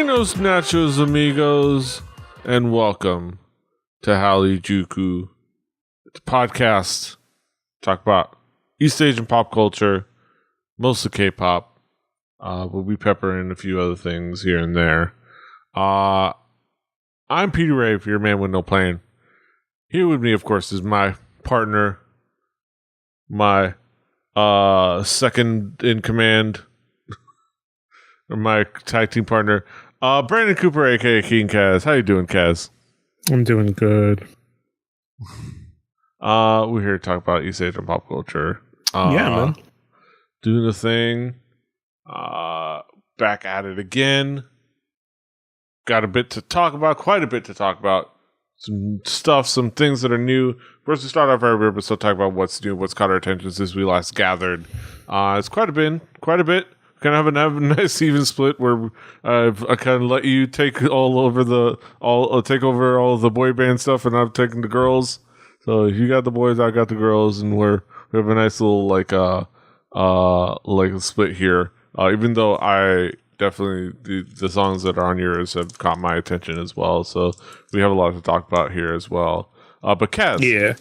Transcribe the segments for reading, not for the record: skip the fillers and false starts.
Buenos nachos, amigos, and welcome to Hallyujuku. It's a podcast. Talk about East Asian pop culture, mostly K-pop, but we pepper in a few other things here and there. I'm Peter Ray, your man with no plan. Here with me, of course, is my partner, my second in command, or my tag team partner, Brandon Cooper, aka King Kaz. How you doing, Kaz? I'm doing good. We're here to talk about East Asian pop culture. Yeah, man. Doing the thing. Back at it again. Got a bit to talk about, quite a bit to talk about. Some stuff, some things that are new. First, we start off every episode talking about what's new, what's caught our attention since we last gathered. It's quite a bit. Kind of have a nice even split where I kind of let you take take over all the boy band stuff, and I'm taking the girls. So you got the boys, I got the girls, and we have a nice little like a split here. Even though I definitely the songs that are on yours have caught my attention as well, so we have a lot to talk about here as well. But Kaz, yeah.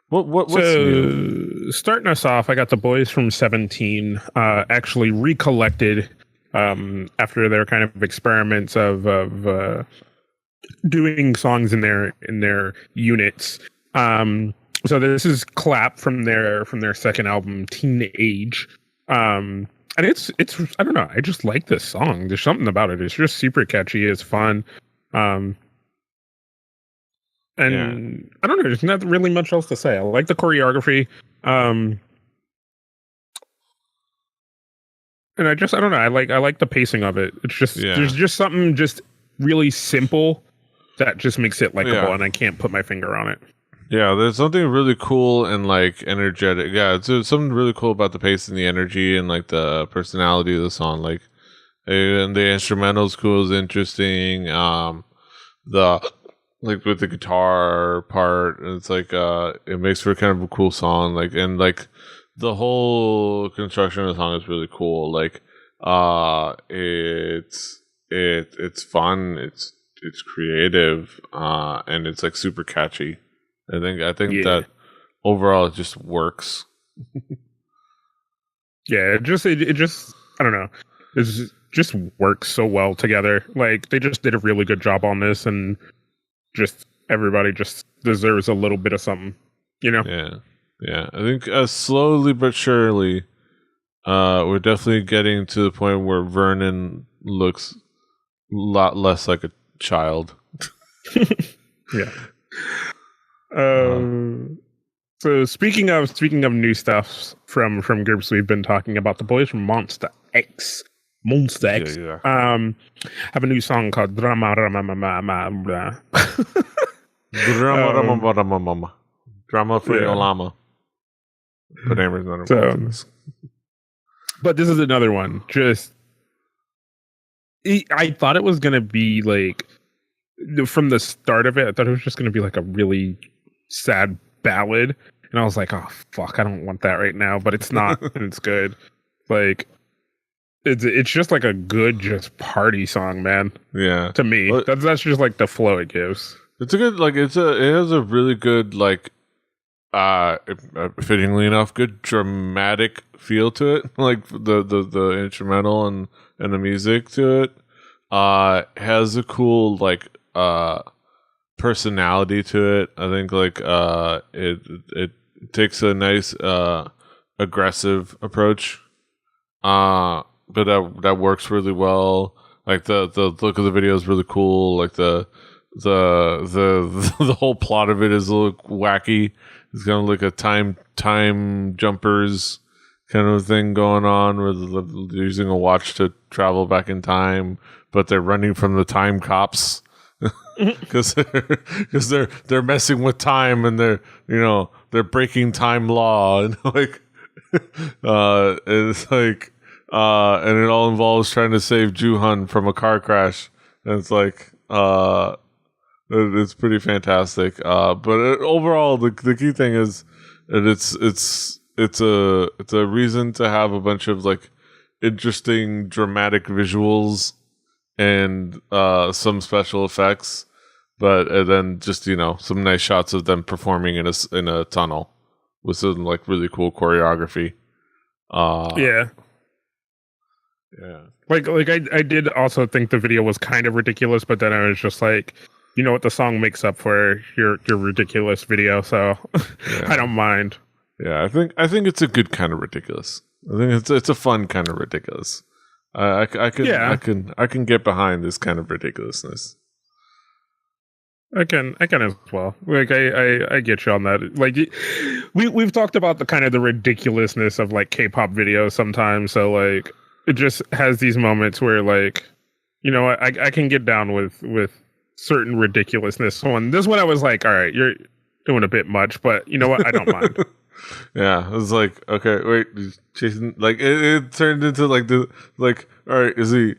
What's new? Starting us off, I got the boys from 17 actually recollected after their kind of experiments of doing songs in their units. So this is Clap from their second album, Teenage. And it's I don't know, I just like this song. There's something about it. It's just super catchy. It's fun. And I don't know, there's not really much else to say. I like the choreography. And I don't know, I like the pacing of it. It's just there's just something just really simple that just makes it likable, and I can't put my finger on it. Yeah, there's something really cool and like energetic. Yeah, it's something really cool about the pace and the energy and like the personality of the song. Like, and the instrumental's cool, is interesting. Like with the guitar part, and it's like it makes for kind of a cool song. Like, and like the whole construction of the song is really cool. Like, it's fun. It's creative, and it's like super catchy. I think that overall it just works. Yeah, it just I don't know. It just works so well together. Like, they just did a really good job on this, and just everybody just deserves a little bit of something, you know? Yeah. I think slowly but surely, we're definitely getting to the point where Vernon looks a lot less like a child. Yeah. So speaking of new stuff from groups we've been talking about, the boys from Monster X have a new song called Drama Drama for your llama. But Amber's not involved in this. But this is another one. I thought it was gonna be like, from the start of it, I thought it was just gonna be like a really sad ballad, and I was like, oh fuck, I don't want that right now. But it's not, and it's good. Like, it's just like a good just party song, man. Yeah, to me, that's just like the flow it gives. It's a good, like, it has a really good, like, fittingly enough, good dramatic feel to it. Like the instrumental and the music to it has a cool like personality to it. I think like it takes a nice aggressive approach, but that works really well. Like the look of the video is really cool. Like the whole plot of it is a little wacky. It's kind of like a time jumpers kind of thing going on, where they're using a watch to travel back in time, but they're running from the time cops because they're messing with time, and they're breaking time law, and like it's like and it all involves trying to save Juhan from a car crash, and it's like it's pretty fantastic. But overall, the key thing is that it's a reason to have a bunch of like interesting dramatic visuals and some special effects, but then just some nice shots of them performing in a tunnel with some like really cool choreography. Yeah. Like I did also think the video was kind of ridiculous, but then I was just like, you know what, the song makes up for your ridiculous video, so I don't mind. Yeah, I think it's a good kind of ridiculous. I think it's a fun kind of ridiculous. I can get behind this kind of ridiculousness. I can as well. Like I get you on that. Like we've talked about the kind of the ridiculousness of like K-pop videos sometimes. So like it just has these moments where like, you know, I can get down with certain ridiculousness. So on this one, I was like, all right, you're doing a bit much, but you know what? I don't mind. Yeah, it was like, okay, wait, Jason, like it turned into like all right, is the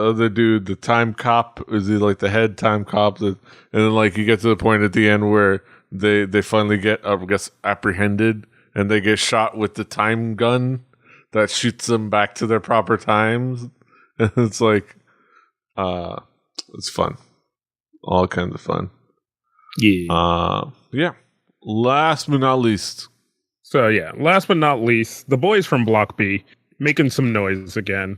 other dude the time cop? Is he like the head time cop? And then like you get to the point at the end where they finally get, I guess, apprehended, and they get shot with the time gun that shoots them back to their proper times. And it's like, it's fun, all kinds of fun. Yeah. Last but not least. So yeah, last but not least, the boys from Block B making some noise again,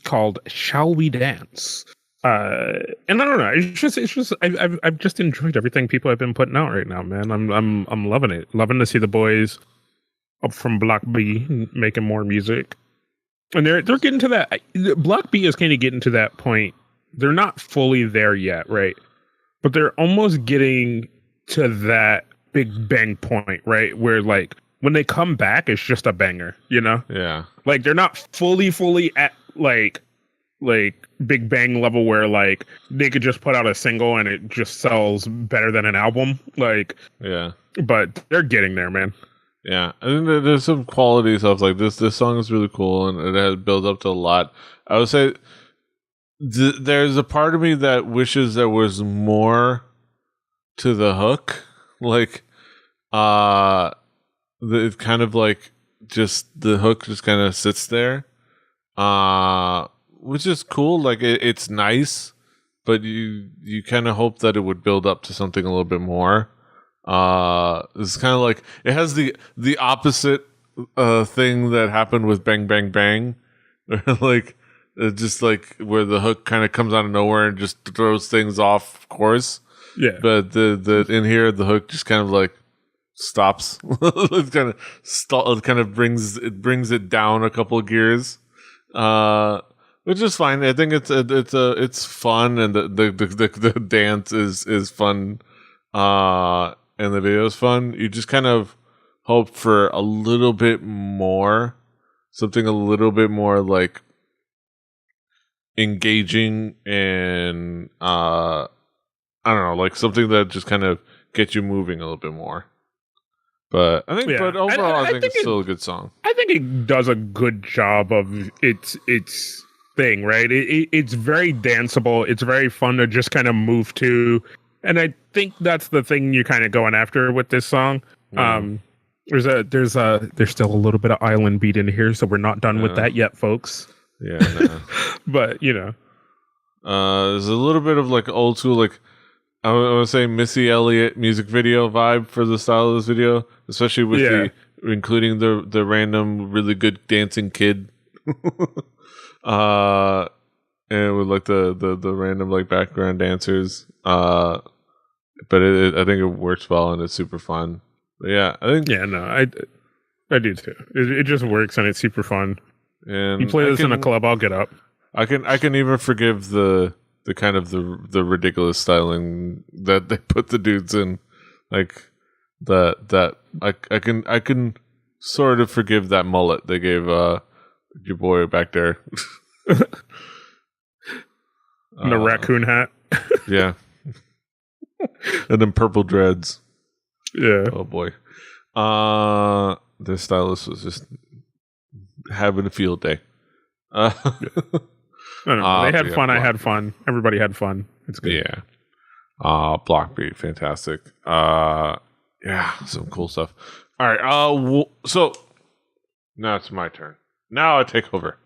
called "Shall We Dance?" And I don't know, it's just I've just enjoyed everything people have been putting out right now, man. I'm loving it, loving to see the boys up from Block B making more music, and they're getting to that. Block B is kind of getting to that point. They're not fully there yet, right? But they're almost getting to that big bang point, right? Where like when they come back, it's just a banger, you know? Yeah. Like they're not fully at like Big Bang level where like they could just put out a single and it just sells better than an album. Like, yeah. But they're getting there, man. Yeah. I think there's some quality stuff like this. This song is really cool and it has built up to a lot. I would say there's a part of me that wishes there was more to the hook, like it's kind of like just the hook just kind of sits there, which is cool. Like it's nice, but you kind of hope that it would build up to something a little bit more. It's kind of like it has the opposite thing that happened with Bang Bang Bang, like just like where the hook kind of comes out of nowhere and just throws things off course. Yeah, but the in here the hook just kind of like stops. It kind of brings it down a couple of gears, which is fine. I think it's fun, and the dance is fun, and the video is fun. You just kind of hope for a little bit more, something a little bit more like engaging and I don't know, like something that just kind of gets you moving a little bit more. But I think, but overall, I think it's still a good song. I think it does a good job of its thing, right? It's very danceable. It's very fun to just kind of move to, and I think that's the thing you're kind of going after with this song. There's still a little bit of island beat in here, so we're not done with that yet, folks. Yeah, no. But you know, there's a little bit of like old school, like I would say Missy Elliott music video vibe for the style of this video, especially with including the random really good dancing kid, and with like the random like background dancers. But I think it works well and it's super fun. But yeah, I think I do too. It just works and it's super fun. And you play this in a club, I'll get up. I can even forgive the kind of the ridiculous styling that they put the dudes in, like that I can sort of forgive that mullet they gave your boy back there. And the raccoon hat. Yeah. And then purple dreads. Yeah. Oh boy. Their stylist was just having a field day. I don't know. They had fun. I had fun. Everybody had fun. It's good. Yeah. Block B, fantastic. Yeah, some cool stuff. All right. So now it's my turn. Now I take over.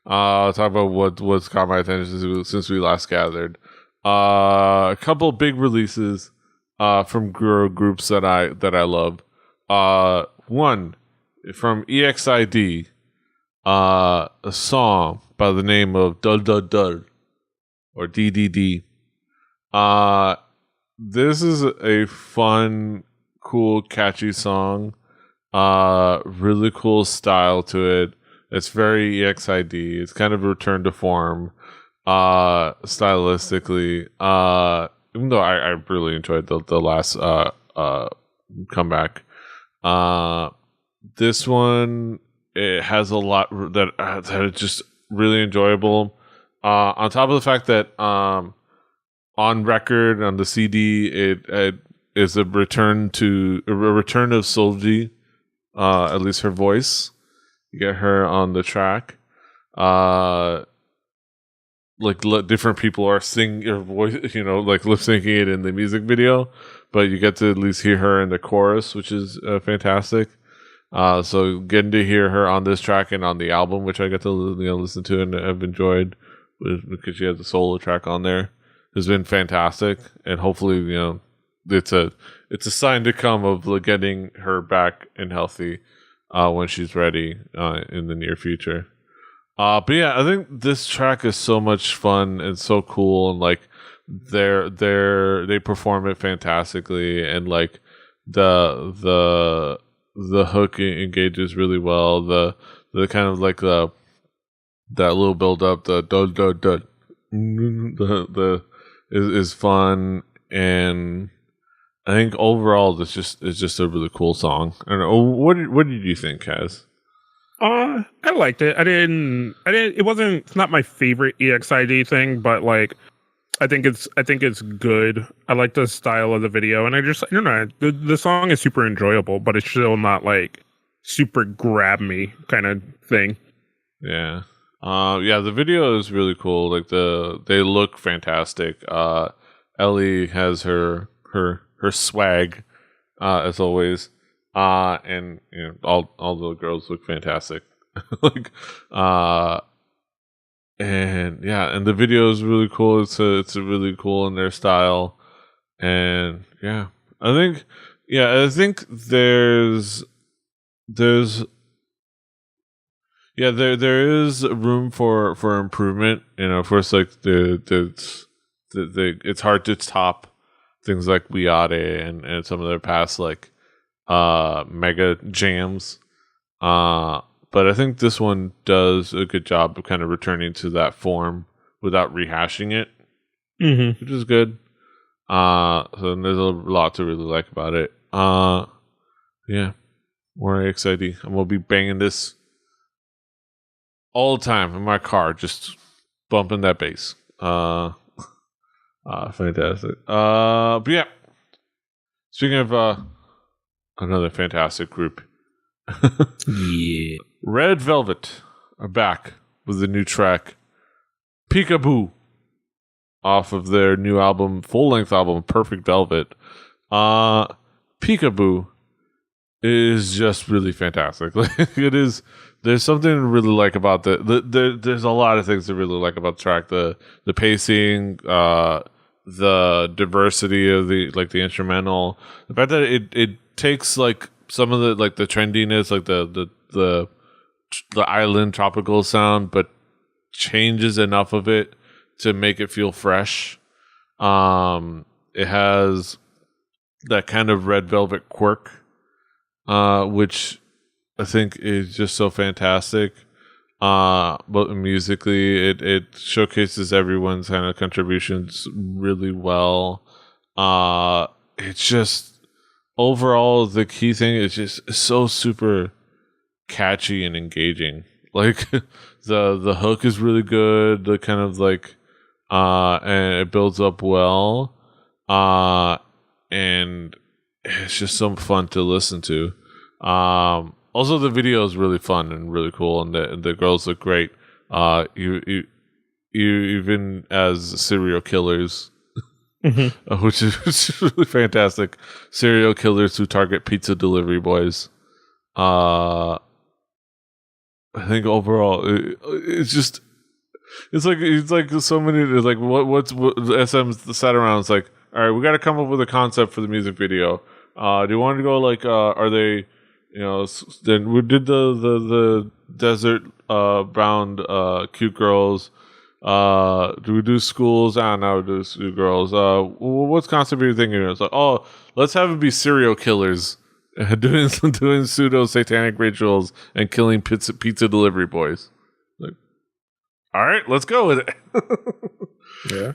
Talk about what's caught my attention since we last gathered. A couple big releases from groups that I love. One from EXID, a song by the name of Dul Dul Dul or DDD. This is a fun, cool, catchy song. Really cool style to it. It's very EXID. It's kind of a return to form, stylistically. Even though I really enjoyed the last comeback. This one, it has a lot that is just really enjoyable. On top of the fact that on record on the CD, it is a return of Solji, at least her voice. You get her on the track. Different people are singing her voice, like lip syncing it in the music video, but you get to at least hear her in the chorus, which is fantastic. So getting to hear her on this track and on the album, which I get to listen to and have enjoyed, because she has a solo track on there, has been fantastic. And hopefully, it's a sign to come of getting her back and healthy when she's ready in the near future. But yeah, I think this track is so much fun and so cool, and like they perform it fantastically, and like the hook engages really well. The kind of like that little build up, the is fun, and I think overall it's just a really cool song. I don't know, what did you think, Kaz? I liked it. It's not my favorite EXID thing, but like I think it's good. I like the style of the video, and I don't know, the song is super enjoyable, but it's still not like super grab me kind of thing. Yeah. The video is really cool. Like they look fantastic. Ellie has her swag, as always. And all the girls look fantastic. And the video is really cool. It's a really cool in their style. And I think there is room for improvement. Of course, like it's hard to top things like We Ate and some of their past like mega jams, but I think this one does a good job of kind of returning to that form without rehashing it, which is good. So there's a lot to really like about it. More exciting. I'm gonna be banging this all the time in my car, just bumping that bass. Fantastic. But yeah, speaking of another fantastic group. Yeah. Red Velvet are back with a new track, Peekaboo, off of their new album, full-length album, Perfect Velvet. Peekaboo is just really fantastic. It is. There's something to really like about there's a lot of things to really like about the track. The pacing, the diversity of the instrumental, the fact that it takes like some of the like the trendiness, like the island tropical sound, but changes enough of it to make it feel fresh. It has that kind of Red Velvet quirk, which I think is just so fantastic. But musically, it showcases everyone's kind of contributions really well. It's just overall, the key thing is just so super catchy and engaging. Like the hook is really good. The kind of like and it builds up well. And it's just so fun to listen to. Also, the video is really fun and really cool, and the girls look great. You even as serial killers. Which is really fantastic. Serial killers who target pizza delivery boys. I think overall, it's just it's like so many like what SM's sat around. It's like, all right, we got to come up with a concept for the music video. Do you want to go like are they then we did the desert bound cute girls. Do we do schools? I don't know. Do girls? What's concept are you thinking? It's like, oh, let's have it be serial killers doing pseudo satanic rituals and killing pizza delivery boys. Like, all right, let's go with it. Yeah,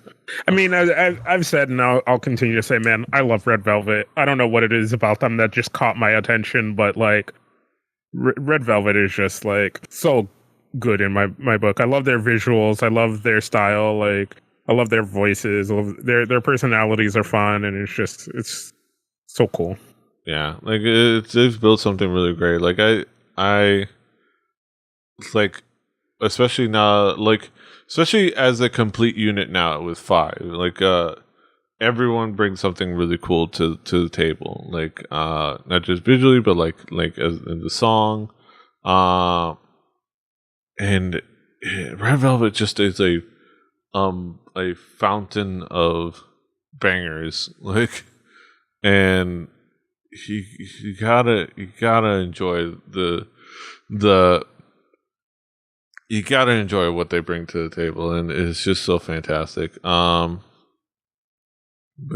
I mean, I've said, and I'll continue to say, man, I love Red Velvet. I don't know what it is about them that just caught my attention, but like, Red Velvet is just like so good in my book. I love their visuals. I love their style. Like, I love their voices. I love their personalities are fun, and it's so cool. Yeah, like they've built something really great. Like I like, especially now, like especially as a complete unit now with five. Like everyone brings something really cool to the table. Like not just visually, but like as in the song. And Red Velvet just is a fountain of bangers. Like, and you gotta enjoy you gotta enjoy what they bring to the table, and it's just so fantastic. But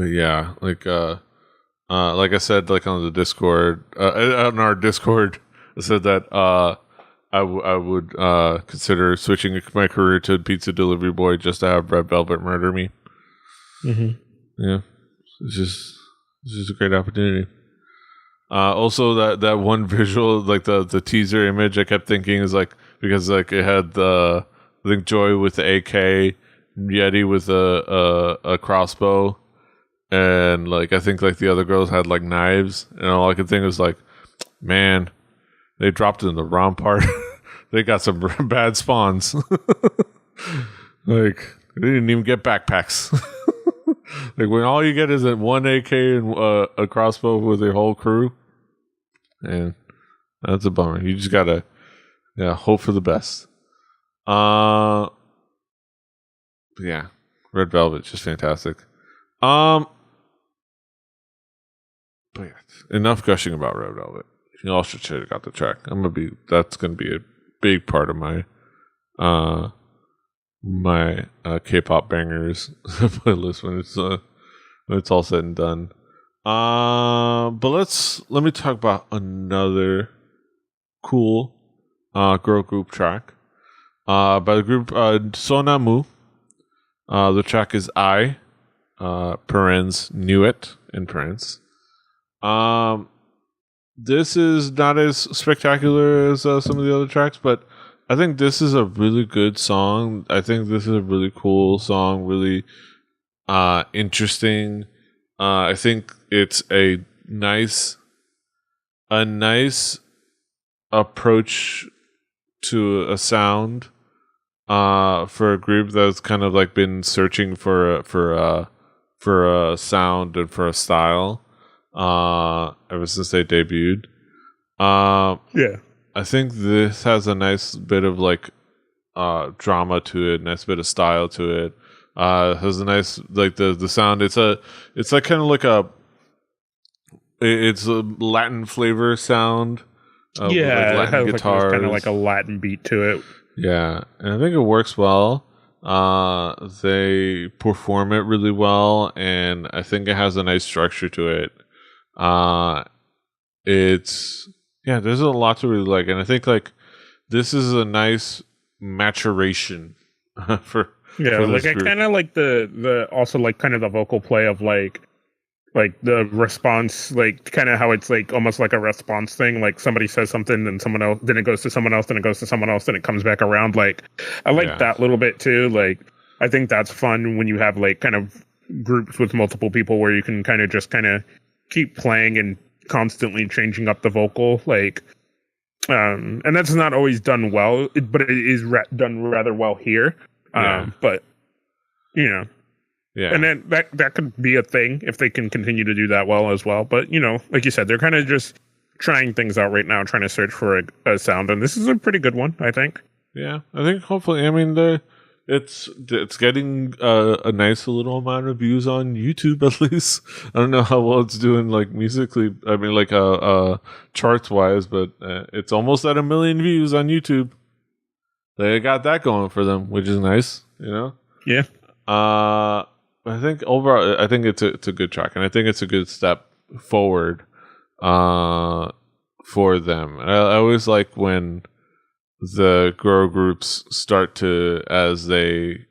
yeah, like I said, like on the Discord, on our Discord, I said that I would consider switching my career to pizza delivery boy just to have Red Velvet murder me. Mm-hmm. Yeah, it's just a great opportunity. Also, that one visual, like the teaser image, I kept thinking is like, because like it had I think Joy with the AK, Yeti with a crossbow, and like I think like the other girls had like knives, and all I could think was like, man, they dropped it in the wrong part. They got some bad spawns. Like they didn't even get backpacks. Like when all you get is that one AK and a crossbow with your whole crew, and that's a bummer. You just gotta hope for the best. Yeah, Red Velvet, just fantastic. But yeah, enough gushing about Red Velvet. You also should have got the track. That's gonna be a big part of my K-pop bangers playlist when it's all said and done. But let me talk about another cool girl group track by the group Sonamu. The track is I parens Knew It in parens. This is not as spectacular as some of the other tracks, but I think this is a really good song. I think this is a really cool song, really interesting. I think it's a nice approach to a sound for a group that's kind of like been searching for a sound and for a style ever since they debuted. Yeah, I think this has a nice bit of like drama to it, nice bit of style to it. Has a nice like the sound. It's like kind of like it's a Latin flavor sound. Yeah, with like it Latin has guitars. like kind of like a Latin beat to it. Yeah, and I think it works well. They perform it really well, and I think it has a nice structure to it. There's a lot to really like, and I think like this is a nice maturation for like I group. kind of like the also like kind of the vocal play of like the response, like kind of how it's like almost like a response thing, like somebody says something then someone else, then it goes to someone else, then it goes to someone else, then it comes back around. Like I like that little bit too. Like I think that's fun when you have like kind of groups with multiple people where you can kind of just kind of keep playing and constantly changing up the vocal, like and that's not always done well, but it is done rather well here. But you know, and then that could be a thing if they can continue to do that well as well. But like you said, they're kind of just trying things out right now, trying to search for a sound, and this is a pretty good one, I think. Yeah, I think hopefully, I mean, it's getting a nice little amount of views on YouTube at least. I don't know how well it's doing like musically. I mean, like charts wise, but it's almost at 1 million views on YouTube. They got that going for them, which is nice, you know. Yeah. I think overall, I think it's a good track, and I think it's a good step forward for them. I always like when the girl groups start to, as they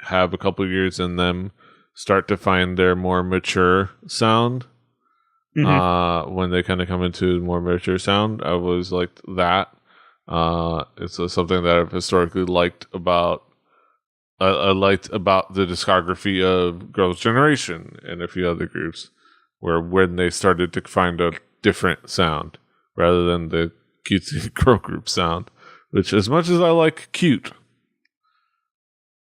have a couple of years in them, start to find their more mature sound. When they kind of come into more mature sound, I always liked that. It's something that I've historically liked about. I liked about the discography of Girls' Generation and a few other groups, where when they started to find a different sound rather than the cutesy girl group sound, which, as much as I like cute,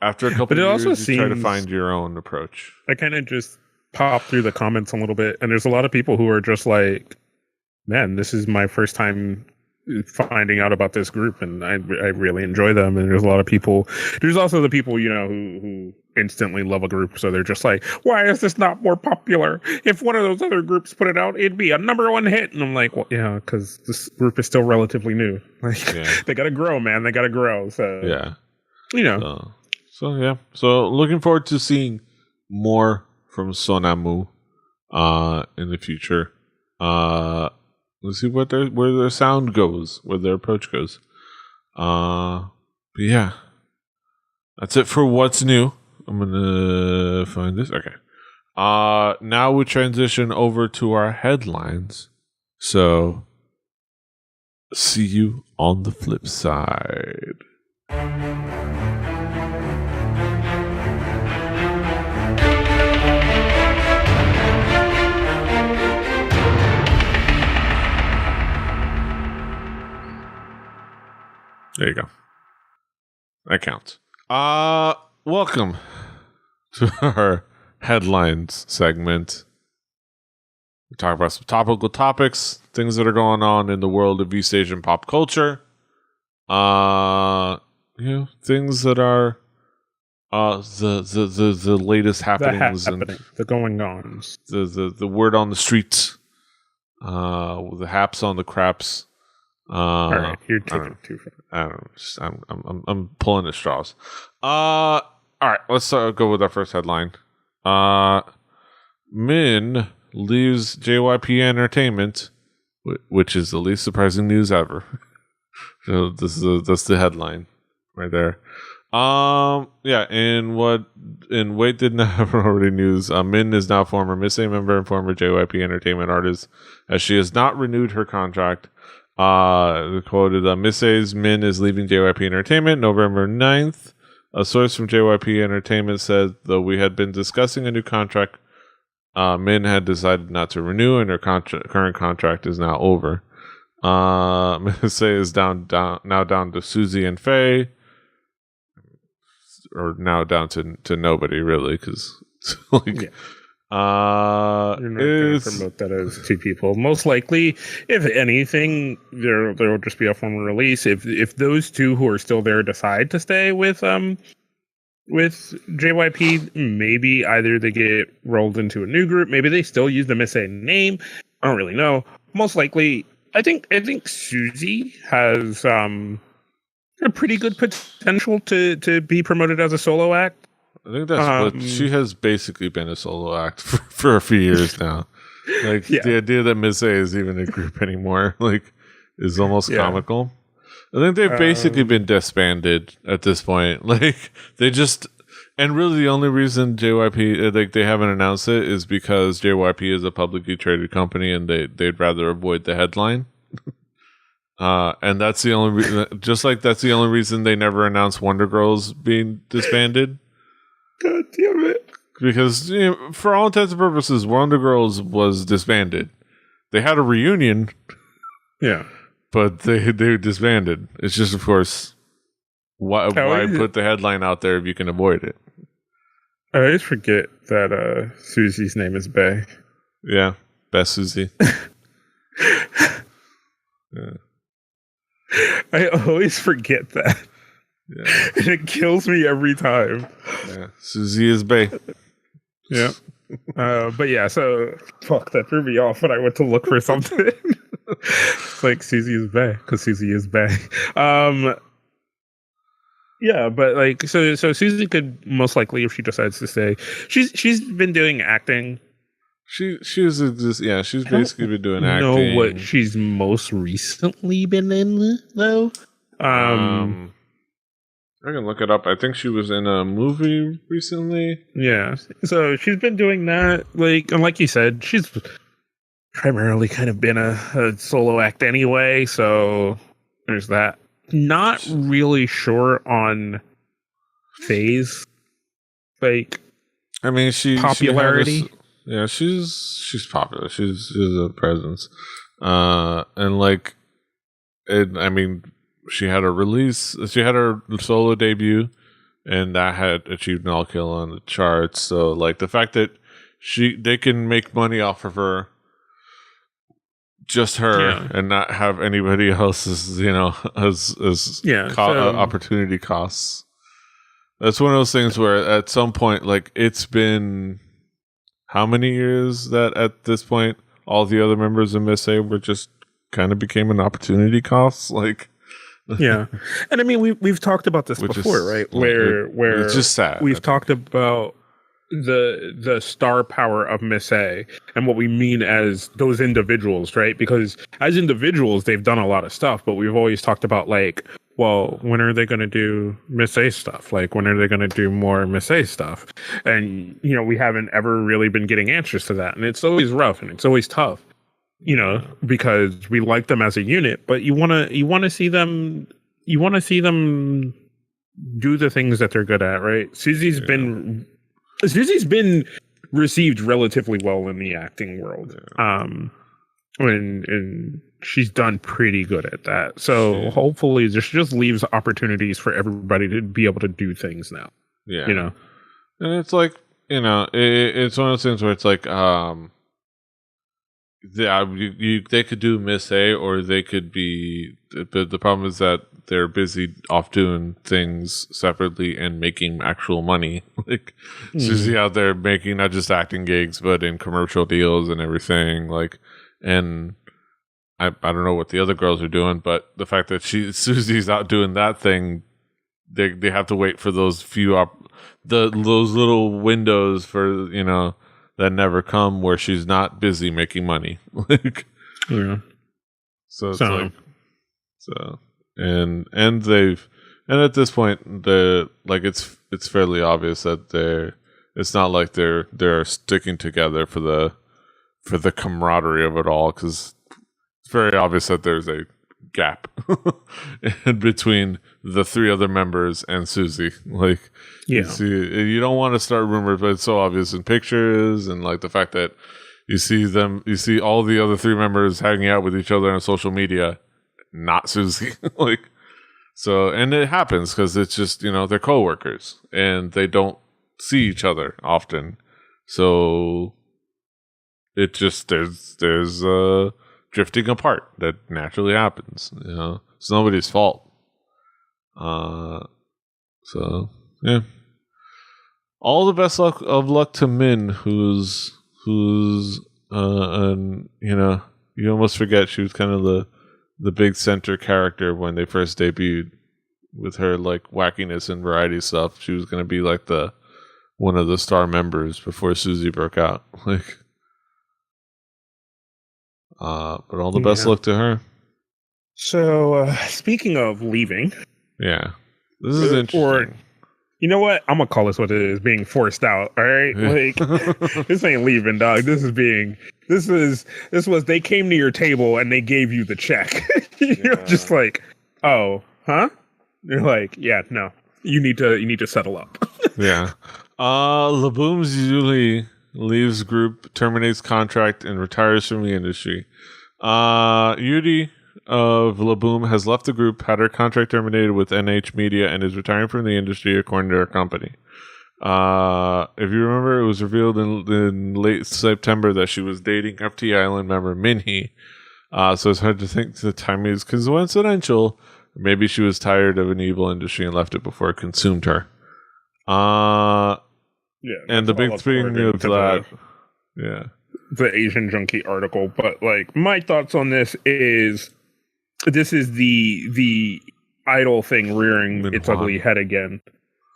after a couple of years, you try to find your own approach. I kind of just pop through the comments a little bit, and there's a lot of people who are just like, man, this is my first time finding out about this group, and I really enjoy them. And there's a lot of people, there's also the people, you know, who instantly love a group, so they're just like, why is this not more popular? If one of those other groups put it out, it'd be a #1 hit. And I'm like, well, yeah, because this group is still relatively new. Like, they gotta grow, man. They gotta grow. So yeah, you know. So yeah. So looking forward to seeing more from Sonamu in the future. Let's see where their sound goes, where their approach goes. But yeah, that's it for what's new. I'm gonna find this. Okay. Now we transition over to our headlines. So, see you on the flip side. There you go. That counts. Welcome to our headlines segment. We talk about some topical topics, things that are going on in the world of East Asian pop culture. Things that are the latest happenings and the going ons. The word on the streets. The haps on the craps. All right, you're taking too far. I don't know. I'm pulling at straws. All right, let's go with our first headline. Min leaves JYP Entertainment, which is the least surprising news ever. So that's the headline right there. In Wait Didn't Happen Already news, Min is now former Miss A member and former JYP Entertainment artist, as she has not renewed her contract. The quote is, Miss A's Min is leaving JYP Entertainment November 9th. A source from JYP Entertainment said, though we had been discussing a new contract, Min had decided not to renew, and her current contract is now over. Miss A is now down to Suzy and Faye, or now down to nobody really, because like. You're not going to promote that as two people. Most likely, if anything, there will just be a formal release. If those two who are still there decide to stay with JYP, maybe either they get rolled into a new group, maybe they still use the Miss A name. I don't really know. Most likely, I think Suzy has a pretty good potential to be promoted as a solo act. I think that's what she has basically been a solo act for a few years now. Like the idea that Miss A is even a group anymore, like, is almost comical. I think they've basically been disbanded at this point. Like and really the only reason JYP they haven't announced it is because JYP is a publicly traded company and they'd rather avoid the headline. And that's the only reason. Just like that's the only reason they never announced Wonder Girls being disbanded. God damn it. Because for all intents and purposes, Wonder Girls was disbanded. They had a reunion. Yeah. But they disbanded. It's just, of course, why put the headline out there if you can avoid it? I always forget that Susie's name is Bae. Yeah. Best Susie. I always forget that. Yeah. And it kills me every time. Yeah. Susie is bae. Yeah. But yeah, so fuck, that threw me off when I went to look for something. It's like Susie is bae because Susie is bae. Yeah, but like so Susie could most likely, if she decides to stay, she's been doing acting. She's basically been doing acting. Know what she's most recently been in though. I can look it up. I think she was in a movie recently. Yeah, so she's been doing that. Like you said, she's primarily kind of been a solo act anyway. So there's that. Not really sure on phase. Like, I mean, popularity. She's popular. She's a presence. And like, I mean, she had her solo debut, and that had achieved an all kill on the charts. So like the fact that they can make money off of her, just her, and not have anybody else's, opportunity costs. That's one of those things where at some point, like, it's been how many years that at this point all the other members of Miss A were just kind of became an opportunity cost, like. Yeah, and I mean we've talked about this before, right? Where it's just sad. We've talked about the star power of Miss A and what we mean as those individuals, right? Because as individuals, they've done a lot of stuff, but we've always talked about like, well, when are they going to do Miss A stuff? Like, when are they going to do more Miss A stuff? And we haven't ever really been getting answers to that, and it's always rough and it's always tough. Because we like them as a unit, but you want to see them do the things that they're good at, right? Susie's been received relatively well in the acting world. And she's done pretty good at that. So hopefully this just leaves opportunities for everybody to be able to do things now. Yeah. And it's like, it's one of those things where it's like, they could do Miss A, or they could be. The problem is that they're busy off doing things separately and making actual money. Like Susie out there making not just acting gigs, but in commercial deals and everything. Like, and I don't know what the other girls are doing, but the fact that Susie's out doing that thing, they have to wait for those those little windows for that never come where she's not busy making money. Like, so it's and at this point it's fairly obvious that it's not like they're sticking together for the camaraderie of it all, because it's very obvious that there's a gap in between the three other members and Susie. Like, you don't want to start rumors, but it's so obvious in pictures, and like the fact that you see all the other three members hanging out with each other on social media, not Susie. Like, so, and it happens because it's just they're coworkers and they don't see each other often, so it just there's drifting apart that naturally happens. It's nobody's fault. So yeah. All the best of luck to Min, who's and you almost forget she was kind of the big center character when they first debuted with her like wackiness and variety stuff. She was going to be like one of the star members before Susie broke out. Like, but all the best luck to her. So speaking of leaving, this is interesting. Or, you know what? I'm gonna call this what it is: being forced out. All right, like this ain't leaving, dog. This was they came to your table and they gave you the check. You're just like, oh, huh? You're like, yeah, no, you need to settle up. Yeah. Laboom's usually leaves group, terminates contract, and retires from the industry. Yudi of Laboom has left the group, had her contract terminated with NH Media, and is retiring from the industry, according to her company. If you remember, it was revealed in late September that she was dating FT Island member Minhee. So it's hard to think the timing is coincidental. Maybe she was tired of an evil industry and left it before it consumed her. And the big thing of that, the Asian Junkie article. But like, my thoughts on this is the idol thing rearing its ugly head again.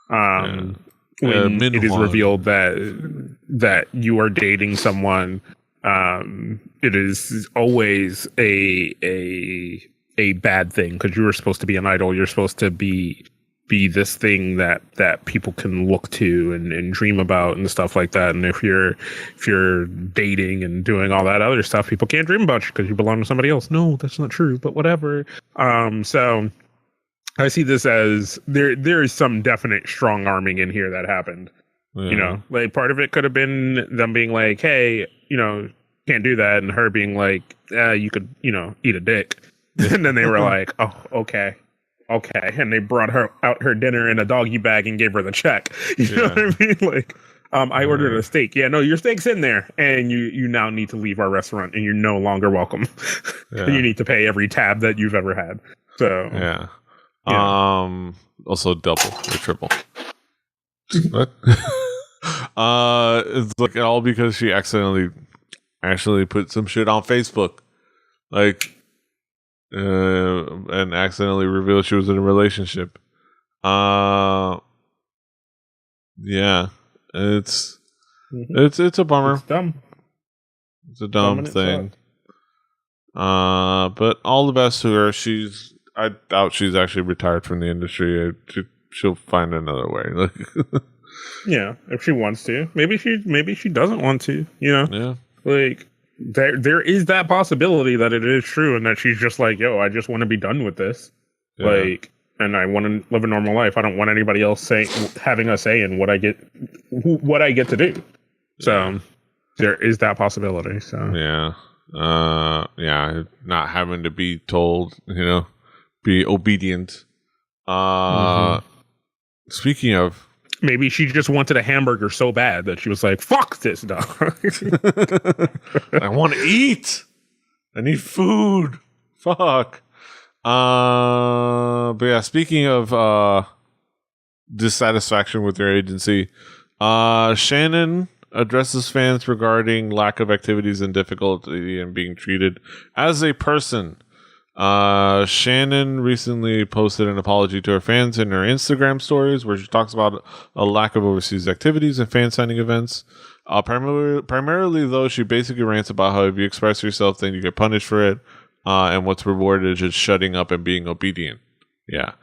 When it is revealed that you are dating someone, it is always a bad thing, because you were supposed to be an idol. You're supposed to be this thing that people can look to and dream about and stuff like that. And if you're dating and doing all that other stuff, people can't dream about you because you belong to somebody else. No, that's not true, but whatever. So I see this as there is some definite strong arming in here that happened. You know, like part of it could have been them being like, hey, you know, can't do that. And her being like, you could, you know, eat a dick. And then they were like, oh, okay. And they brought her out her dinner in a doggy bag and gave her the check. You know what I mean? Like, I ordered a steak. Yeah, no, your steak's in there. And you now need to leave our restaurant and you're no longer welcome. You need to pay every tab that you've ever had. So, yeah. Also double or triple. What? It's like all because she actually put some shit on Facebook. Like, and accidentally revealed she was in a relationship. Yeah, it's a bummer. It's dumb. It's a dumb thing. But all the best to her. I doubt she's actually retired from the industry. She'll find another way. Yeah, if she wants to. Maybe she doesn't want to. You know. Yeah. Like, there is that possibility that it is true, and that she's just like, yo, I just want to be done with this. Yeah. Like, and I want to live a normal life. I don't want anybody else having a say in what I get to do. So there is that possibility. So yeah, not having to be told, you know, be obedient. Speaking of. Maybe she just wanted a hamburger so bad that she was like, fuck this dog. I want to eat. I need food. Fuck. But yeah, speaking of dissatisfaction with your agency, Shannon addresses fans regarding lack of activities and difficulty in being treated as a person. Shannon recently posted an apology to her fans in her Instagram stories, where she talks about a lack of overseas activities and fan signing events. Primarily, though, she basically rants about how if you express yourself, then you get punished for it, and what's rewarded is just shutting up and being obedient. Yeah.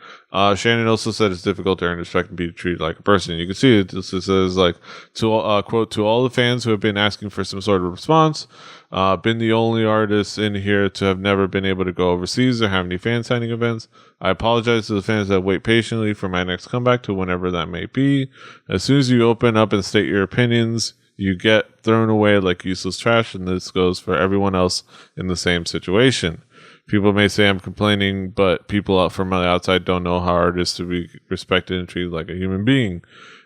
Shannon also said it's difficult to earn respect and be treated like a person. You can see it. This says, like, quote, to all the fans who have been asking for some sort of response, been the only artist in here to have never been able to go overseas or have any fan signing events. I apologize to the fans that wait patiently for my next comeback to whenever that may be. As soon as you open up and state your opinions, you get thrown away like useless trash, and this goes for everyone else in the same situation. People may say I'm complaining, but people out from the outside don't know how hard it is to be respected and treated like a human being.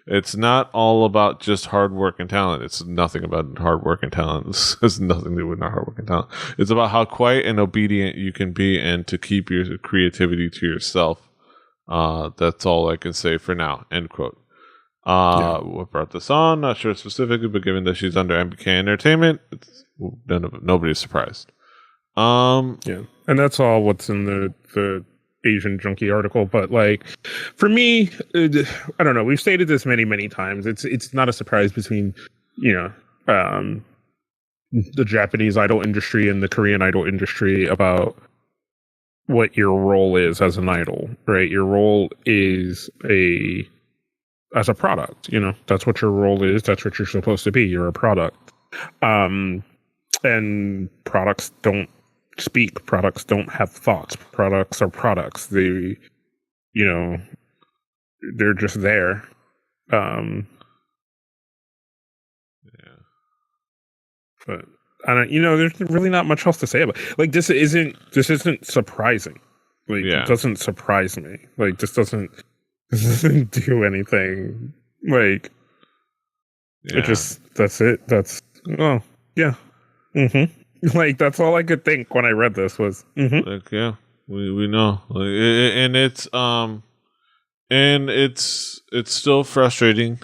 It's not all about just hard work and talent. It's nothing about hard work and talent. This has nothing to do with not hard work and talent. It's about how quiet and obedient you can be and to keep your creativity to yourself. That's all I can say for now. End quote. What brought this on? Not sure specifically, but given that she's under MBK Entertainment, nobody's surprised. Yeah, and that's all what's in the Asian Junkie article. But like, for me, I don't know. We've stated this many times. It's not a surprise between, you know, the Japanese idol industry and the Korean idol industry about what your role is as an idol, right? Your role is as a product. You know, that's what your role is. That's what you're supposed to be. You're a product. And products don't speak. Products don't have thoughts. Products are products. They, you know, they're just there. Yeah. But I don't, you know, there's really not much else to say about it. Like, this isn't surprising. Like, it doesn't surprise me. Like, this doesn't do anything. Like, it just, that's it. That's, oh, yeah. Mm-hmm. Like that's all I could think when I read this was, Like, yeah, we know, like, and it's still frustrating.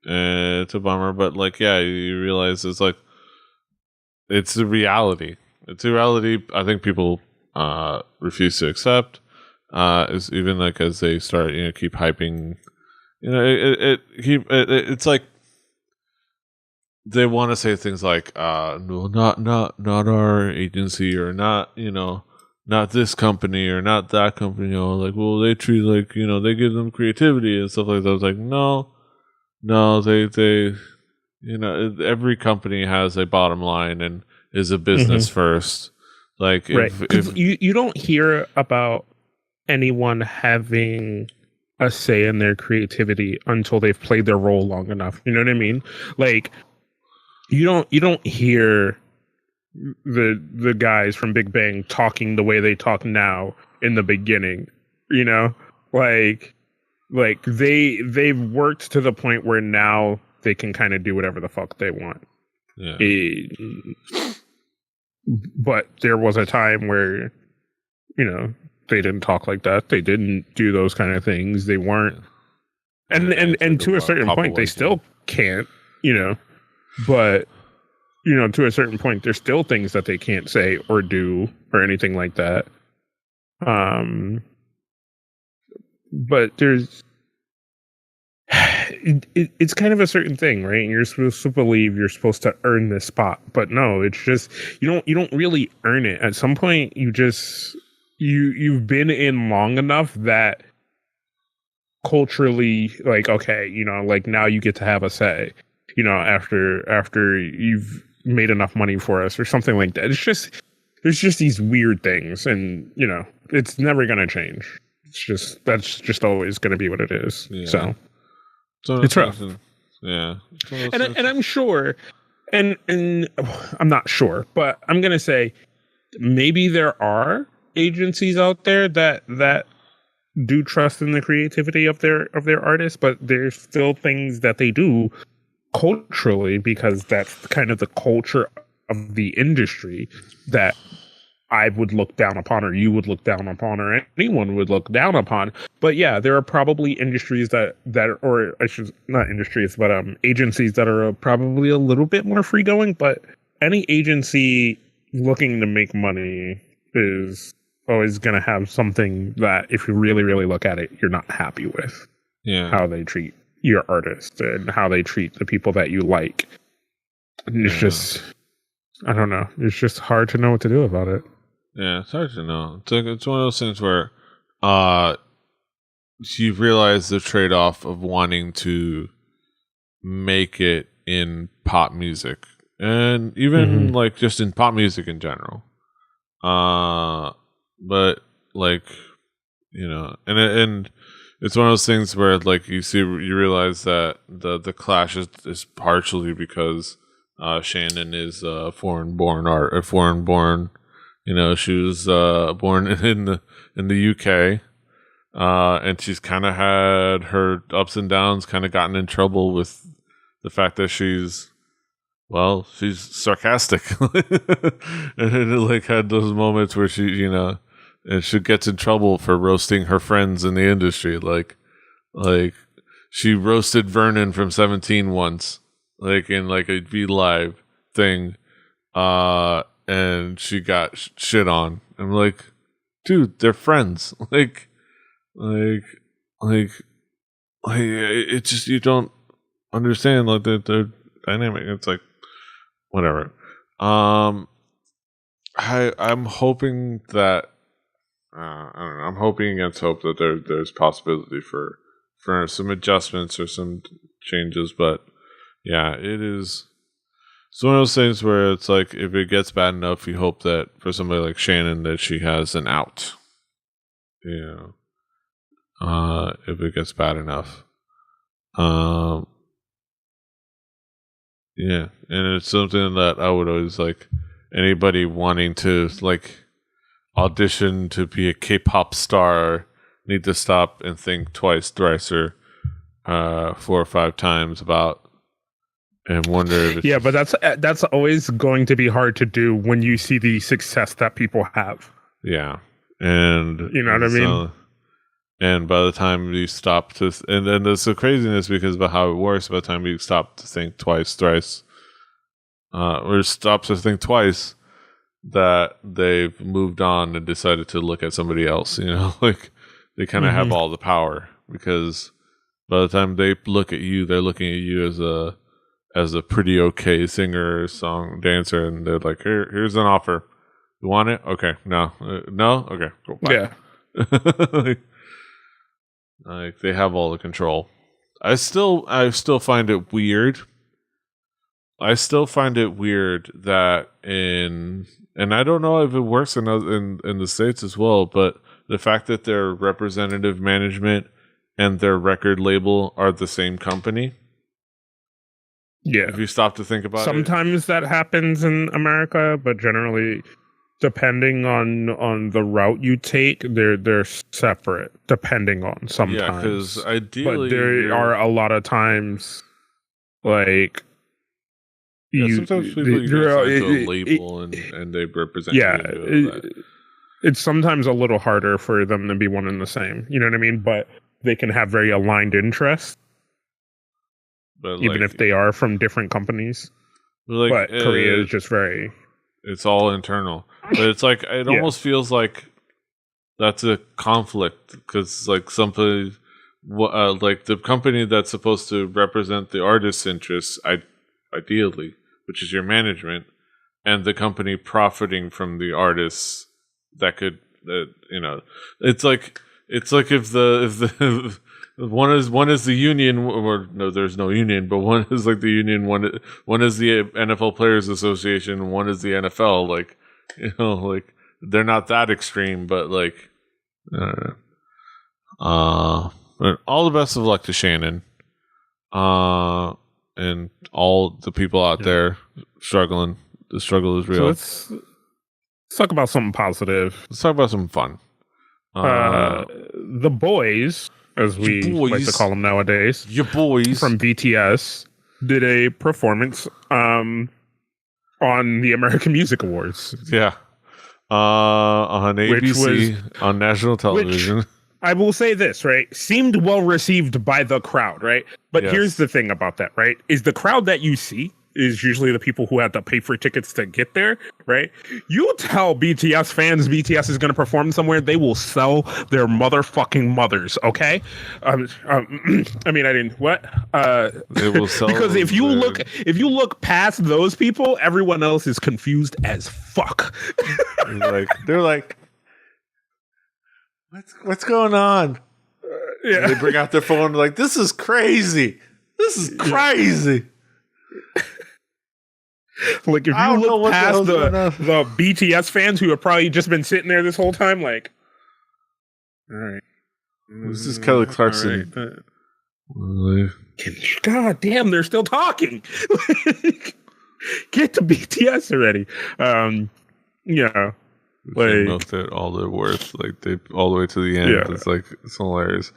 It's a bummer, but like, yeah, you realize it's like it's a reality. It's a reality. I think people refuse to accept. Is even like as they start, keep hyping. It's like they want to say things like, no, not our agency, or not, not this company or not that company, like, well, they treat, like, they give them creativity and stuff like that. I was like, no, they, every company has a bottom line and is a business first. Like, right? Because you don't hear about anyone having a say in their creativity until they've played their role long enough. You know what I mean? Like, you don't hear the guys from Big Bang talking the way they talk now in the beginning. Like they've worked to the point where now they can kind of do whatever the fuck they want. Yeah. But there was a time where they didn't talk like that. They didn't do those kind of things. They weren't, and to a certain point, they still can't. But to a certain point, there's still things that they can't say or do or anything like that. But there's it's kind of a certain thing, right? And you're supposed to believe you're supposed to earn this spot, but no, it's just you don't really earn it. At some point, you've been in long enough that culturally, like, okay, like now you get to have a say. After you've made enough money for us or something like that. There's just these weird things, and it's never gonna change. That's just always gonna be what it is. Yeah. So it's rough. Yeah. And I'm sure, and I'm not sure, but I'm gonna say maybe there are agencies out there that do trust in the creativity of their artists, but there's still things that they do culturally, because that's kind of the culture of the industry that I would look down upon, or you would look down upon, or anyone would look down upon. But yeah, there are probably industries that or I should not industries, but agencies that are probably a little bit more free going. But any agency looking to make money is always going to have something that, if you really, really look at it, you're not happy with. Yeah, how they treat your artist and how they treat the people that you like. And it's just, I don't know. It's just hard to know what to do about it. Yeah, it's hard to know. It's one of those things where you realize the trade-off of wanting to make it in pop music, and even like just in pop music in general. But like, and it's one of those things where, like, you realize that the clash is partially because Shannon is foreign born. She was born in the UK, and she's kind of had her ups and downs. Kind of gotten in trouble with the fact that she's sarcastic, and like had those moments where she and she gets in trouble for roasting her friends in the industry. Like she roasted Vernon from 17 once, like in like a V Live thing, and she got shit on. I'm like, dude, they're friends. Like it's just, you don't understand like the dynamic. It's like whatever. I'm hoping that. I don't know. I'm hoping against hope that there's possibility for some adjustments or some changes, but yeah, it's one of those things where it's like, if it gets bad enough, you hope that for somebody like Shannon that she has an out. If it gets bad enough. Yeah, and it's something that I would always like anybody wanting to like audition to be a K-pop star need to stop and think twice, thrice, or 4 or 5 times about and wonder if it's Yeah, but that's always going to be hard to do when you see the success that people have. yeah, and You know what I mean? And by the time you stop to, and then there's the craziness because of how it works. By the time you stop to think twice, thrice, or stop to think twice, that they've moved on and decided to look at somebody else. You know, like they kind of have all the power because by the time they look at you, they're looking at you as a pretty okay singer, song dancer, and they're like, here's an offer. You want it? Okay. No. No. Okay. Cool. Bye. Yeah. Like they have all the control. I still find it weird. I still find it weird that and I don't know if it works in the States as well, but the fact that their representative management and their record label are the same company. Yeah. If you stop to think about sometimes that happens in America, but generally, depending on the route you take, they're separate. Depending on sometimes, yeah, because ideally, but there are a lot of times like sometimes people you get signed to a label and they represent. Yeah, it's sometimes a little harder for them to be one and the same. You know what I mean? But they can have very aligned interests, even if they are from different companies. But Korea is just very. It's all internal, but it's like it almost feels like that's a conflict because like somebody, like the company that's supposed to represent the artist's interests, ideally, which is your management, and the company profiting from the artists that could, it's like if the one is the union, or no, there's no union, but one is like the union, one is the NFL Players Association, one is the NFL. Like, like they're not that extreme, but like, but all the best of luck to Shannon, and all the people out there struggling. The struggle is real. So let's talk about something positive. Let's talk about something fun. The boys, as we like to call them nowadays, your boys from BTS, did a performance on the American Music Awards. Yeah, on ABC, on national television. I will say this, right? Seemed well received by the crowd, right? But here's the thing about that, right? Is the crowd that you see is usually the people who had to pay for tickets to get there, right? You tell BTS fans BTS is going to perform somewhere, they will sell their motherfucking mothers, okay? I mean, I didn't, what? They will sell because if you look past those people, everyone else is confused as fuck. They're like, what's going on? Yeah. They bring out their phone like, this is crazy. This is crazy. Like if you look past the BTS fans who have probably just been sitting there this whole time, like, all right, this is Kelly Clarkson. Right. God damn, they're still talking. Get to BTS already. Yeah, like milked it all they're worth, like they all the way to the end. Yeah. It's hilarious.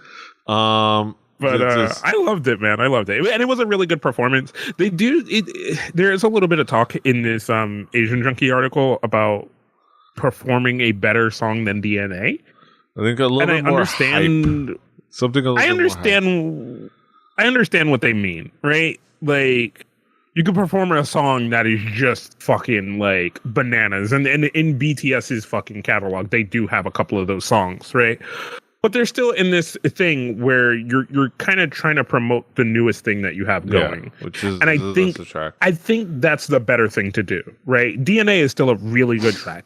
But I loved it, man. I loved it. And it was a really good performance. There is a little bit of talk in this Asian Junkie article about performing a better song than DNA. I think a little bit more hype. Something a little bit more hype. I understand what they mean, right? Like, you can perform a song that is just fucking like bananas. And in BTS's fucking catalog, they do have a couple of those songs, right? But they're still in this thing where you're kind of trying to promote the newest thing that you have going, which is, and I think that's the better thing to do, right? DNA is still a really good track.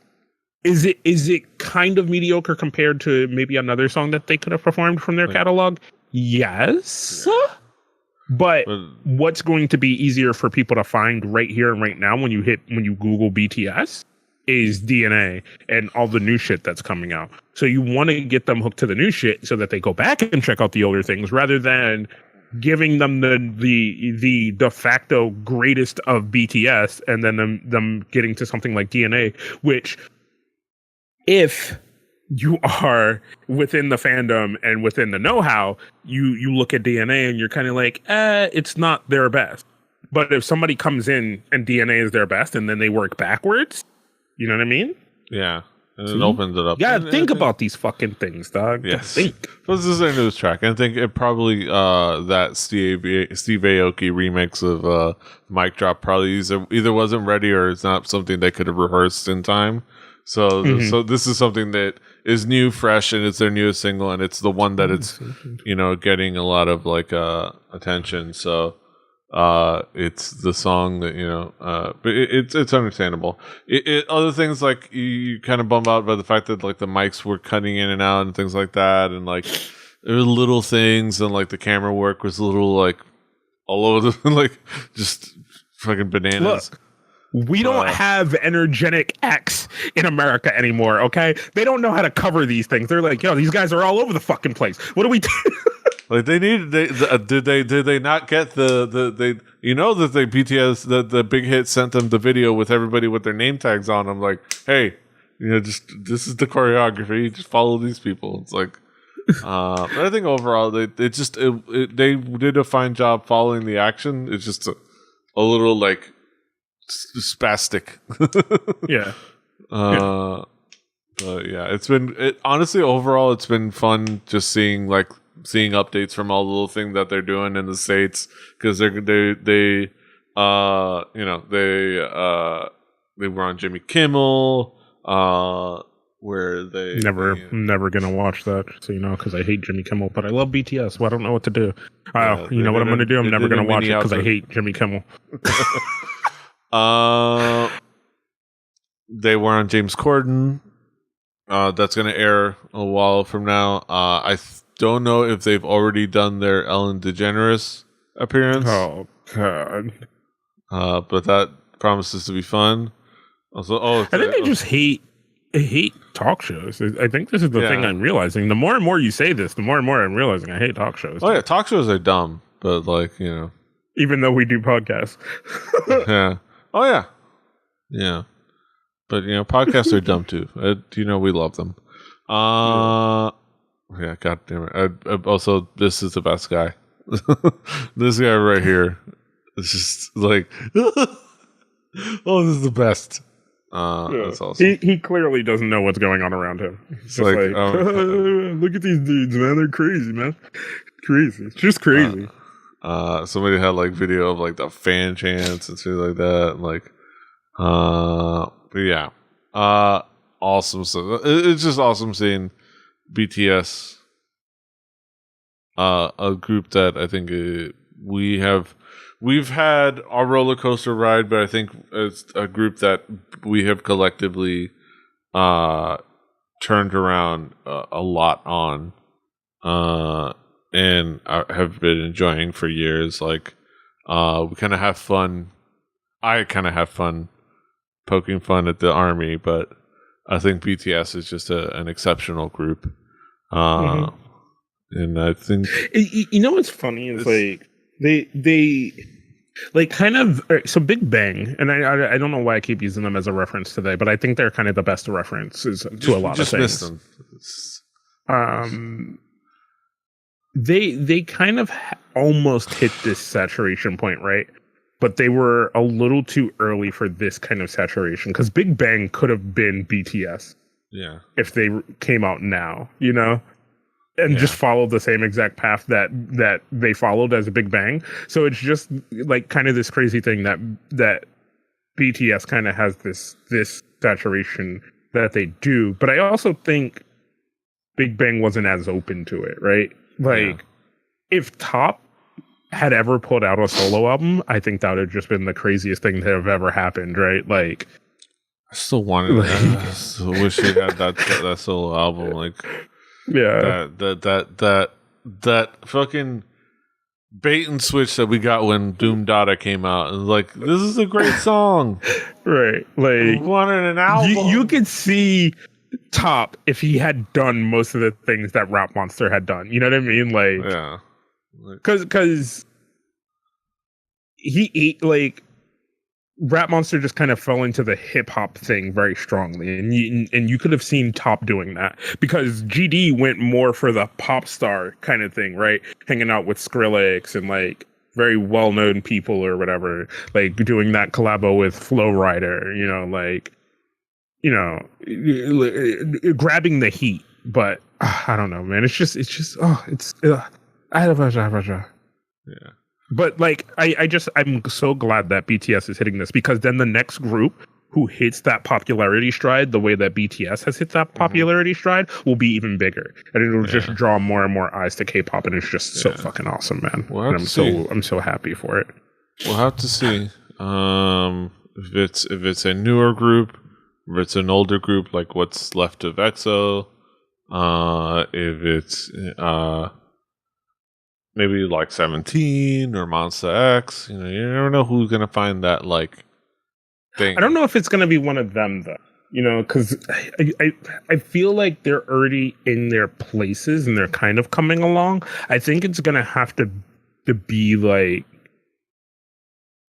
Is it kind of mediocre compared to maybe another song that they could have performed from their catalog? Yes. Yeah. But what's going to be easier for people to find right here and right now when you Google BTS is DNA and all the new shit that's coming out. So you want to get them hooked to the new shit so that they go back and check out the older things rather than giving them the de facto greatest of BTS and then them getting to something like DNA, which if you are within the fandom and within the know-how, you look at DNA and you're kind of like, it's not their best. But if somebody comes in and DNA is their best and then they work backwards, you know what I mean? Yeah. And it opens it up. Yeah, think about these fucking things, dog. Yes. Think. This is their newest track. I think it probably that Steve Aoki remix of Mic Drop probably either wasn't ready or it's not something they could have rehearsed in time. So so this is something that is new, fresh, and it's their newest single, and it's the one that it's getting a lot of like attention. So it's the song that but it's understandable. Other things like you kind of bummed out by the fact that like the mics were cutting in and out and things like that, and like there were little things, and like the camera work was a little like all over the like just fucking bananas. Look, we don't have energetic acts in America anymore. Okay, they don't know how to cover these things. They're like, yo, these guys are all over the fucking place. What do we do? Like did they not get the that the BTS the big hit sent them the video with everybody with their name tags on them, like, hey, just this is the choreography, just follow these people. It's like but I think overall they did a fine job following the action. It's just a little like spastic. Yeah. But yeah, honestly overall it's been fun just seeing updates from all the little things that they're doing in the States, because they were on Jimmy Kimmel, where they never gonna watch that, so because I hate Jimmy Kimmel, but I love BTS, so I don't know what to do. You know what I'm gonna do? I'm never gonna watch it because I hate Jimmy Kimmel. They were on James Corden. That's gonna air a while from now. I don't know if they've already done their Ellen DeGeneres appearance. Oh god! But that promises to be fun. Also, I think they just hate talk shows. I think this is the thing I'm realizing. The more and more you say this, the more and more I'm realizing I hate talk shows. Oh yeah, talk shows are dumb, but even though we do podcasts. Yeah. Oh yeah. Yeah. But podcasts are dumb too. We love them. Yeah, god damn it. Also, this is the best guy. This guy right here. It's just like oh, this is the best. That's awesome. He clearly doesn't know what's going on around him. It's just like look at these dudes, man. They're crazy, man. Crazy. It's just crazy. Somebody had like video of like the fan chants and shit like that. But yeah. Awesome. So it's just awesome seeing BTS, a group that I think we've had our roller coaster ride, but I think it's a group that we have collectively turned around a lot on, and have been enjoying for years. Like we kind of have fun. I kind of have fun poking fun at the army, but I think BTS is just an exceptional group. And I think what's funny is like they like kind of so Big Bang, and I don't know why I keep using them as a reference today, but I think they're kind of the best references to a lot of things. Them. They kind of almost hit this saturation point, right? But they were a little too early for this kind of saturation, because Big Bang could have been BTS. Yeah. If they came out now, and just followed the same exact path that they followed as a Big Bang. So it's just like kind of this crazy thing that BTS kind of has this saturation that they do. But I also think Big Bang wasn't as open to it, right? Like if Top had ever put out a solo album, I think that would have just been the craziest thing to have ever happened, right? Like, I still wanted I still wish they had that solo album. Like, yeah, that fucking bait and switch that we got when Doom Dada came out, and like, this is a great song, right? Like, we wanted an album. You could see Top if he had done most of the things that Rap Monster had done. You know what I mean? Like, yeah. Because he like Rap Monster just kind of fell into the hip hop thing very strongly, and you could have seen Top doing that, because GD went more for the pop star kind of thing, right? Hanging out with Skrillex and like very well-known people or whatever, like doing that collabo with Flow Rider, like, grabbing the heat. But I don't know, man. Yeah. But like, I'm so glad that BTS is hitting this, because then the next group who hits that popularity stride the way that BTS has hit that popularity stride will be even bigger, and it'll just draw more and more eyes to K-pop, and it's just so fucking awesome, man. And I'm so happy for it. We'll have to see if it's a newer group, if it's an older group like what's left of EXO, if it's maybe like 17 or Monsta X. You never know who's gonna find that like thing. I don't know if it's gonna be one of them though. Because I feel like they're already in their places and they're kind of coming along. I think it's gonna have to be like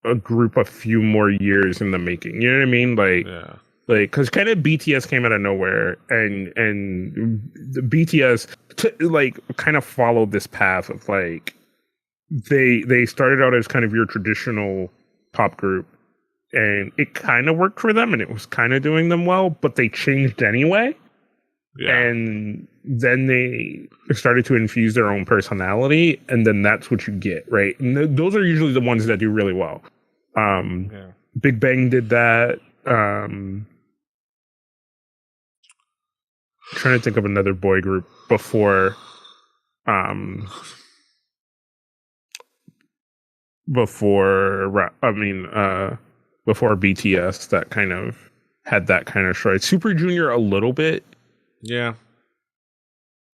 a group a few more years in the making. You know what I mean? Like, yeah. Like, because kind of BTS came out of nowhere, and the BTS like kind of followed this path of like they started out as kind of your traditional pop group, and it kind of worked for them, and it was kind of doing them well, but they changed anyway. Yeah. And then they started to infuse their own personality, and then that's what you get, right? And those are usually the ones that do really well. Big Bang did that. Trying to think of another boy group before BTS that kind of had that kind of stride. Super Junior a little bit. Yeah.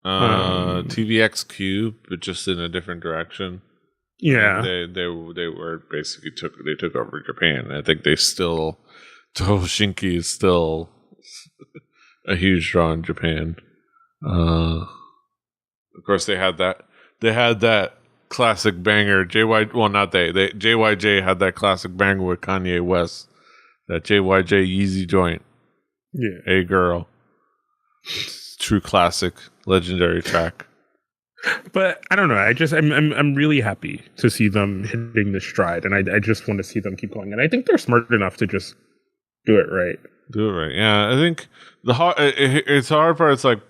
TVXQ, but just in a different direction. Yeah. They were basically took over Japan. I think they still, Toshinki is still a huge draw in Japan. Of course, they had that classic banger. JYJ had that classic banger with Kanye West. That JYJ Yeezy joint. Yeah. Hey girl. True classic, legendary track. But I don't know. I'm really happy to see them hitting this stride, and I just want to see them keep going. And I think they're smart enough to just do it right. Do it right. Yeah, I think it's hard part. It's like,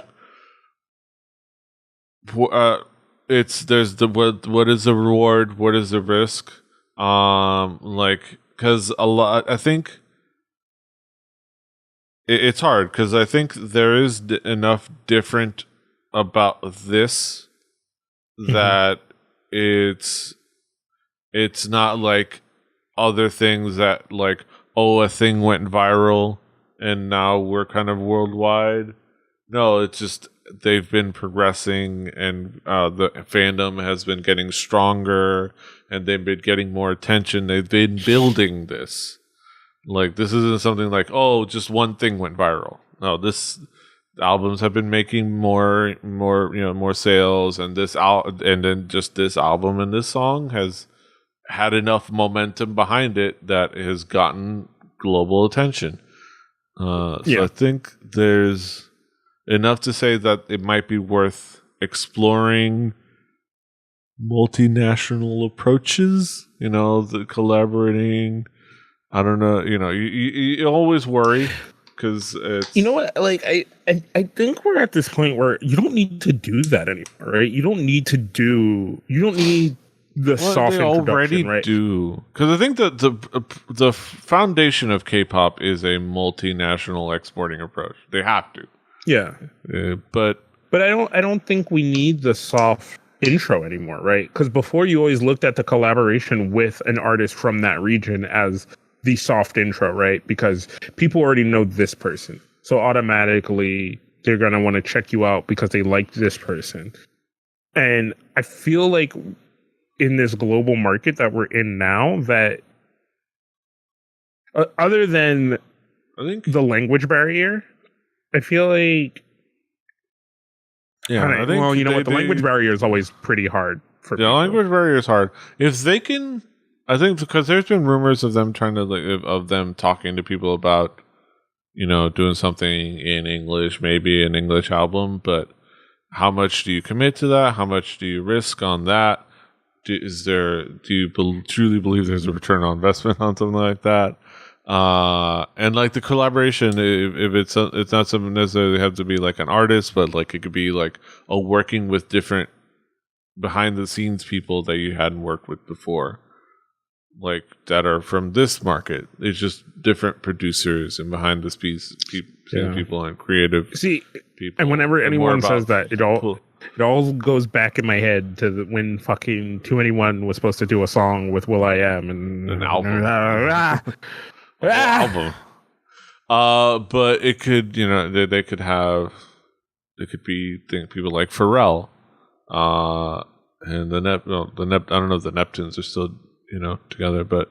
there's the what is the reward? What is the risk? Because a lot. I think it's hard because I think there is enough different about this that it's not like other things that like, oh, a thing went viral and now we're kind of worldwide. No, it's just they've been progressing, and the fandom has been getting stronger, and they've been getting more attention. They've been building this. Like, this isn't something like, oh, just one thing went viral. No, albums have been making more sales, and and then just this album and this song has had enough momentum behind it that it has gotten global attention. So I think there's enough to say that it might be worth exploring multinational approaches, the collaborating. I don't know, you always worry because it's... You know what? Like, I think we're at this point where you don't need to do that anymore, right? You don't need the soft they introduction, already right? do, because I think that the foundation of K-pop is a multinational exporting approach. They have to, but I don't think we need the soft intro anymore, right? Because before, you always looked at the collaboration with an artist from that region as the soft intro, right? Because people already know this person, so automatically they're gonna want to check you out because they like this person. And I feel like in this global market that we're in now, that other than I think the language barrier, I feel like the language barrier is always pretty hard for people. The language barrier is hard. If they can, I think, because there's been rumors of them talking to people about, doing something in English, maybe an English album, but how much do you commit to that? How much do you risk on that? Do you truly believe there's a return on investment on something like that? And like the collaboration, if it's not something necessarily have to be like an artist, but like it could be like working with different behind the scenes people that you hadn't worked with before, like that are from this market. It's just different producers and behind the scenes people and creative people. And whenever anyone says that, it all goes back in my head to when fucking 2NE1 was supposed to do a song with Will.i.am and an album. Album. But it could, they could be people like Pharrell, and I don't know if the Neptunes are still together, but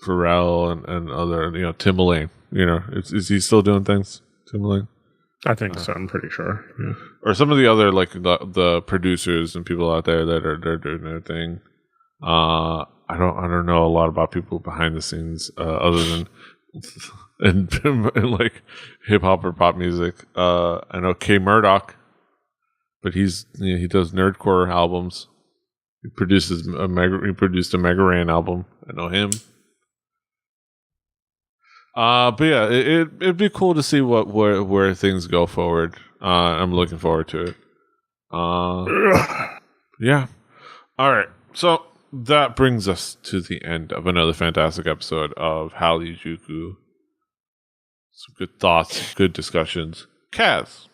Pharrell and other Timbaland. Is he still doing things? Timbaland? I think so. I'm pretty sure. Yeah. Or some of the other like the producers and people out there that are doing their thing. I don't know a lot about people behind the scenes other than and like hip hop or pop music. I know K Murdoch, but he does nerdcore albums. He produced a Mega Ran album. I know him. But yeah, it'd be cool to see where things go forward. I'm looking forward to it. Yeah. All right. So that brings us to the end of another fantastic episode of Hallyujuku. Some good thoughts, good discussions. Kaz,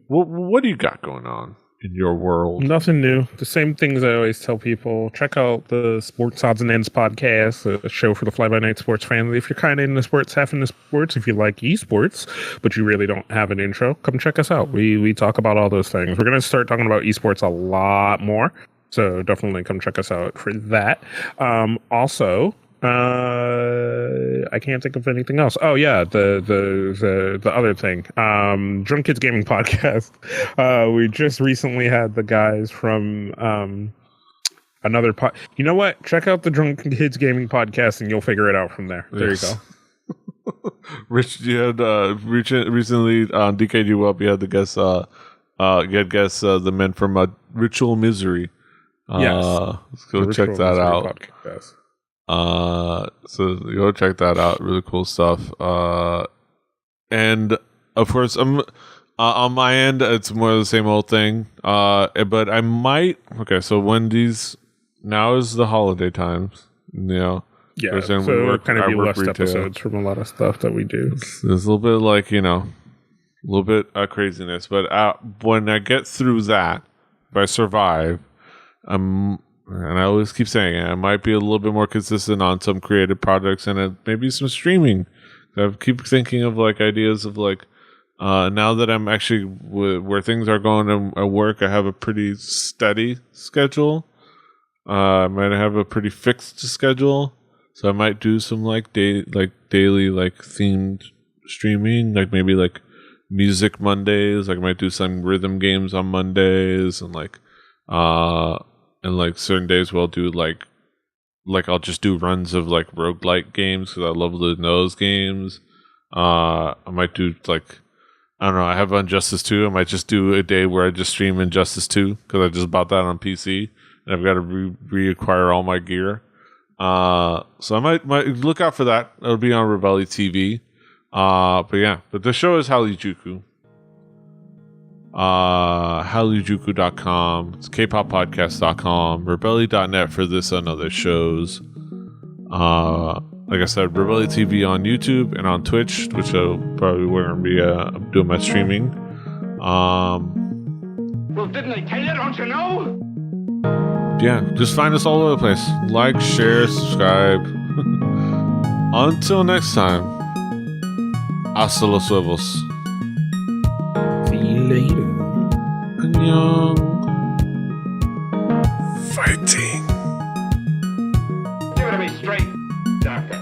what do you got going on in your world? Nothing new. The same things I always tell people. Check out the Sports Odds and Ends podcast, a show for the fly-by-night sports family. If you're kind of into sports, half into sports, if you like esports, but you really don't have an intro, come check us out. We talk about all those things. We're going to start talking about esports a lot more, so definitely come check us out for that. Also, I can't think of anything else. Oh yeah, the other thing. Drunk Kids Gaming Podcast. We just recently had the guys from another You know what? Check out the Drunk Kids Gaming Podcast and you'll figure it out from there. There you go. Rich, you had recently on DKG Web, you had the guests the men from Ritual Misery. Yes. Let's go check that out. So go check that out. Really cool stuff. And of course, I'm on my end. It's more of the same old thing. But I might. Okay, so Wendy's now is the holiday times. Yeah. So we kind of be less episodes from a lot of stuff that we do. There's a little bit like a little bit of craziness. But when I get through that, if I survive, and I always keep saying it, I might be a little bit more consistent on some creative projects and maybe some streaming. I keep thinking of like ideas of like now that I'm actually where things are going at work, I have a pretty steady schedule. I might have a pretty fixed schedule, so I might do some like daily like themed streaming, like maybe like music Mondays. Like I might do some rhythm games on Mondays and like certain days we'll do like I'll just do runs of like roguelike games because I love those games. I might do like, I don't know, I have Injustice 2. I might just do a day where I just stream Injustice 2 because I just bought that on PC and I've got to reacquire all my gear. So I might look out for that. It'll be on Rebelli TV. But the show is Hallyujuku. Hallyujuku.com, it's kpoppodcast.com, rebelli.net for this and other shows. Like I said, Rebelli TV on YouTube and on Twitch, which I probably won't be doing my streaming. Well, didn't I tell you? Don't you know? Yeah, just find us all over the place. Like, share, subscribe. Until next time, hasta los huevos. See you later. Annyeong. Fighting. Give it to me straight, Doctor.